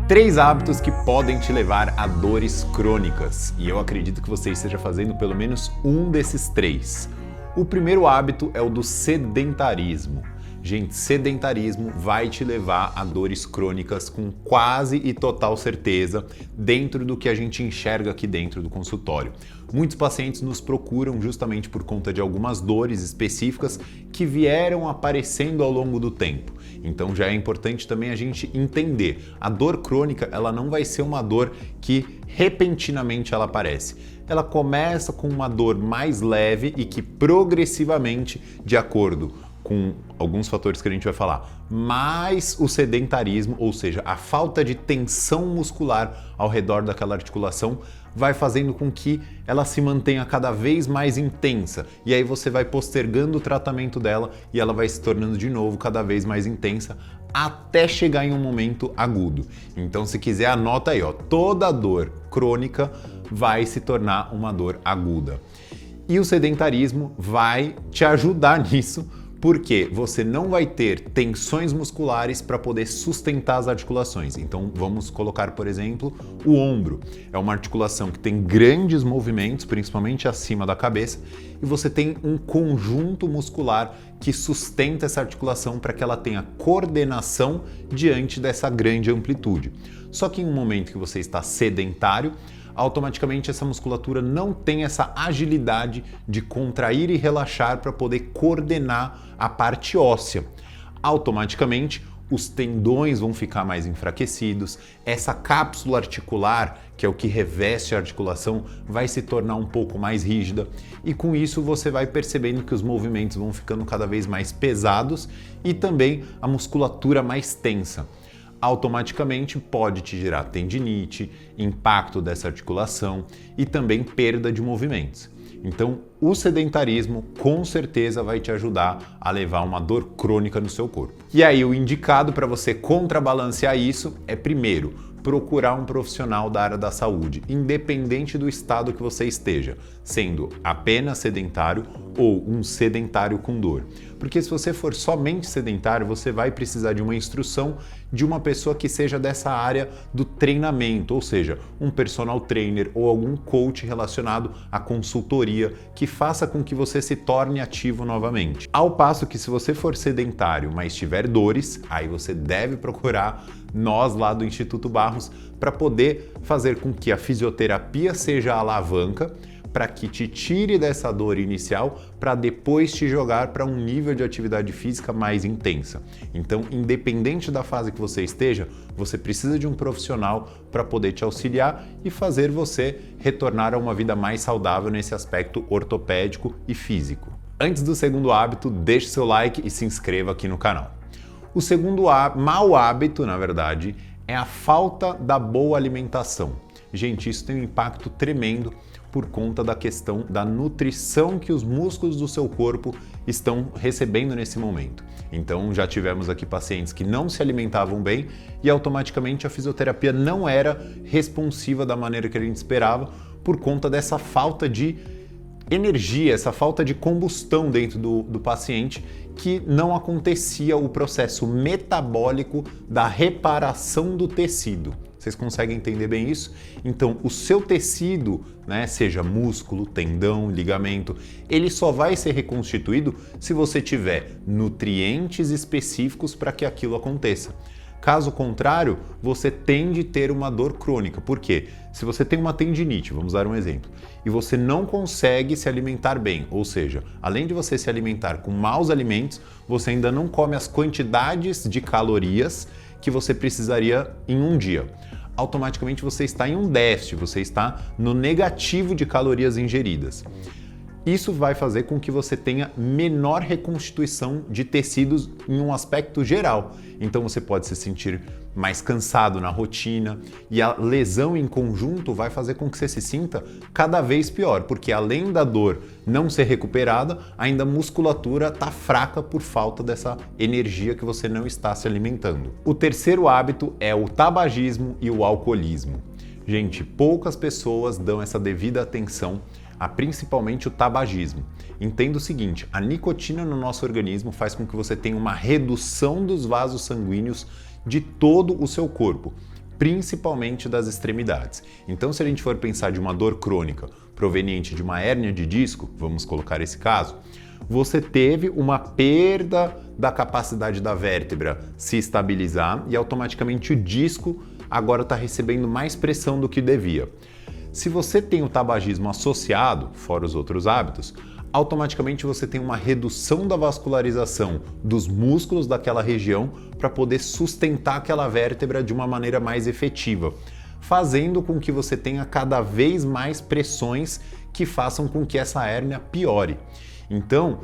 3 hábitos que podem te levar a dores crônicas, e eu acredito que você esteja fazendo pelo menos um desses 3. O primeiro hábito é o do sedentarismo. Gente, sedentarismo vai te levar a dores crônicas com quase e total certeza dentro do que a gente enxerga aqui dentro do consultório. Muitos pacientes nos procuram justamente por conta de algumas dores específicas que vieram aparecendo ao longo do tempo. Então já é importante também a gente entender, a dor crônica ela não vai ser uma dor que repentinamente ela aparece. Ela começa com uma dor mais leve e que progressivamente, de acordo com alguns fatores que a gente vai falar, mas o sedentarismo, ou seja, a falta de tensão muscular ao redor daquela articulação, vai fazendo com que ela se mantenha cada vez mais intensa. E aí você vai postergando o tratamento dela e ela vai se tornando de novo cada vez mais intensa até chegar em um momento agudo. Então, se quiser, anota aí, ó, toda dor crônica vai se tornar uma dor aguda. E o sedentarismo vai te ajudar nisso, porque você não vai ter tensões musculares para poder sustentar as articulações. Então vamos colocar, por exemplo, o ombro. É uma articulação que tem grandes movimentos, principalmente acima da cabeça, e você tem um conjunto muscular que sustenta essa articulação para que ela tenha coordenação diante dessa grande amplitude. Só que em um momento que você está sedentário, automaticamente essa musculatura não tem essa agilidade de contrair e relaxar para poder coordenar a parte óssea. Automaticamente, os tendões vão ficar mais enfraquecidos, essa cápsula articular, que é o que reveste a articulação, vai se tornar um pouco mais rígida e com isso você vai percebendo que os movimentos vão ficando cada vez mais pesados e também a musculatura mais tensa. Automaticamente pode te gerar tendinite, impacto dessa articulação e também perda de movimentos. Então, o sedentarismo com certeza vai te ajudar a levar uma dor crônica no seu corpo. E aí, o indicado para você contrabalancear isso é, primeiro, procurar um profissional da área da saúde, independente do estado que você esteja, sendo apenas sedentário ou um sedentário com dor. Porque se você for somente sedentário, você vai precisar de uma instrução de uma pessoa que seja dessa área do treinamento, ou seja, um personal trainer ou algum coach relacionado à consultoria que faça com que você se torne ativo novamente. Ao passo que se você for sedentário, mas tiver dores, aí você deve procurar nós lá do Instituto Barros para poder fazer com que a fisioterapia seja a alavanca para que te tire dessa dor inicial para depois te jogar para um nível de atividade física mais intensa. Então, independente da fase que você esteja, você precisa de um profissional para poder te auxiliar e fazer você retornar a uma vida mais saudável nesse aspecto ortopédico e físico. Antes do segundo hábito, deixe seu like e se inscreva aqui no canal. O segundo mau hábito, na verdade, é a falta da boa alimentação. Gente, isso tem um impacto tremendo por conta da questão da nutrição que os músculos do seu corpo estão recebendo nesse momento. Então, já tivemos aqui pacientes que não se alimentavam bem e automaticamente a fisioterapia não era responsiva da maneira que a gente esperava por conta dessa falta de energia, essa falta de combustão dentro do paciente, que não acontecia o processo metabólico da reparação do tecido. Vocês conseguem entender bem isso? Então, o seu tecido, seja músculo, tendão, ligamento, ele só vai ser reconstituído se você tiver nutrientes específicos para que aquilo aconteça. Caso contrário, você tende a ter uma dor crônica. Por quê? Se você tem uma tendinite, vamos dar um exemplo, e você não consegue se alimentar bem, ou seja, além de você se alimentar com maus alimentos, você ainda não come as quantidades de calorias que você precisaria em um dia. Automaticamente você está em um déficit, você está no negativo de calorias ingeridas. Isso vai fazer com que você tenha menor reconstituição de tecidos em um aspecto geral. Então você pode se sentir mais cansado na rotina e a lesão em conjunto vai fazer com que você se sinta cada vez pior, porque além da dor não ser recuperada, ainda a musculatura está fraca por falta dessa energia que você não está se alimentando. O terceiro hábito é o tabagismo e o alcoolismo. Gente, poucas pessoas dão essa devida atenção a principalmente o tabagismo. Entenda o seguinte, a nicotina no nosso organismo faz com que você tenha uma redução dos vasos sanguíneos de todo o seu corpo. principalmente das extremidades. Então, se a gente for pensar de uma dor crônica proveniente de uma hérnia de disco, vamos colocar esse caso, você teve uma perda da capacidade da vértebra se estabilizar e automaticamente o disco agora está recebendo mais pressão do que devia. Se você tem o tabagismo associado, fora os outros hábitos, automaticamente você tem uma redução da vascularização dos músculos daquela região para poder sustentar aquela vértebra de uma maneira mais efetiva, fazendo com que você tenha cada vez mais pressões que façam com que essa hérnia piore. Então,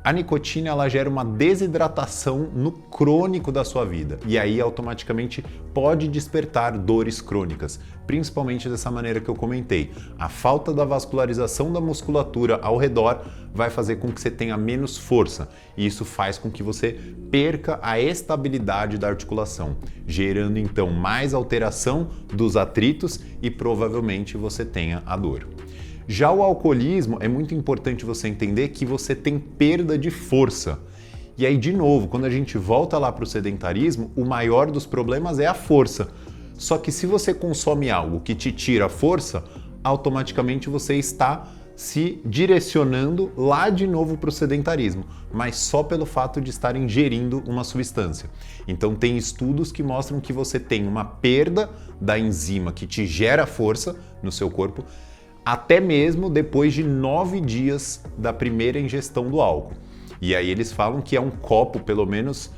a nicotina ela gera uma desidratação no crônico da sua vida e aí automaticamente pode despertar dores crônicas, principalmente dessa maneira que eu comentei. A falta da vascularização da musculatura ao redor vai fazer com que você tenha menos força e isso faz com que você perca a estabilidade da articulação, gerando então mais alteração dos atritos e provavelmente você tenha a dor. Já o alcoolismo, é muito importante você entender que você tem perda de força. E aí, de novo, quando a gente volta lá para o sedentarismo, o maior dos problemas é a força. Só que se você consome algo que te tira a força, automaticamente você está se direcionando lá de novo para o sedentarismo, mas só pelo fato de estar ingerindo uma substância. Então tem estudos que mostram que você tem uma perda da enzima que te gera força no seu corpo, até mesmo depois de 9 dias da primeira ingestão do álcool. E aí eles falam que é um copo, pelo menos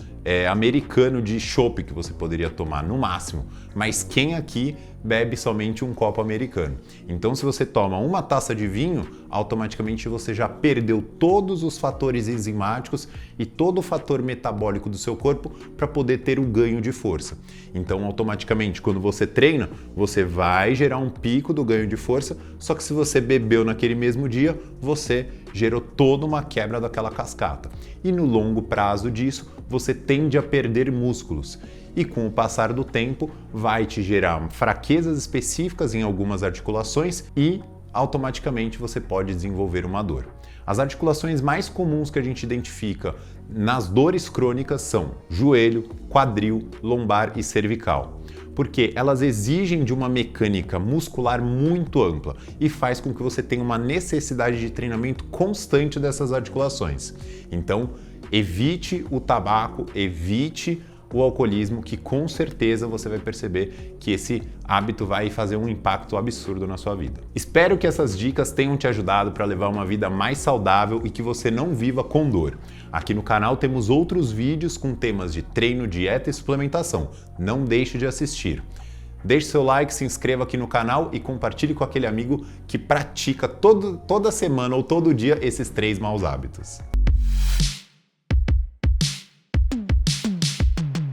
americano, de chopp que você poderia tomar no máximo. Mas quem aqui bebe somente um copo americano? Então se você toma uma taça de vinho, automaticamente você já perdeu todos os fatores enzimáticos e todo o fator metabólico do seu corpo para poder ter o ganho de força. Então automaticamente quando você treina, você vai gerar um pico do ganho de força, só que se você bebeu naquele mesmo dia, você gerou toda uma quebra daquela cascata. E no longo prazo disso, você tende a perder músculos. E com o passar do tempo, vai te gerar fraquezas específicas em algumas articulações e automaticamente você pode desenvolver uma dor. As articulações mais comuns que a gente identifica nas dores crônicas são joelho, quadril, lombar e cervical, porque elas exigem de uma mecânica muscular muito ampla e faz com que você tenha uma necessidade de treinamento constante dessas articulações. Então, evite o tabaco, evite o alcoolismo, que com certeza você vai perceber que esse hábito vai fazer um impacto absurdo na sua vida. Espero que essas dicas tenham te ajudado para levar uma vida mais saudável e que você não viva com dor. Aqui no canal temos outros vídeos com temas de treino, dieta e suplementação. Não deixe de assistir. Deixe seu like, se inscreva aqui no canal e compartilhe com aquele amigo que pratica toda semana ou todo dia esses 3 maus hábitos.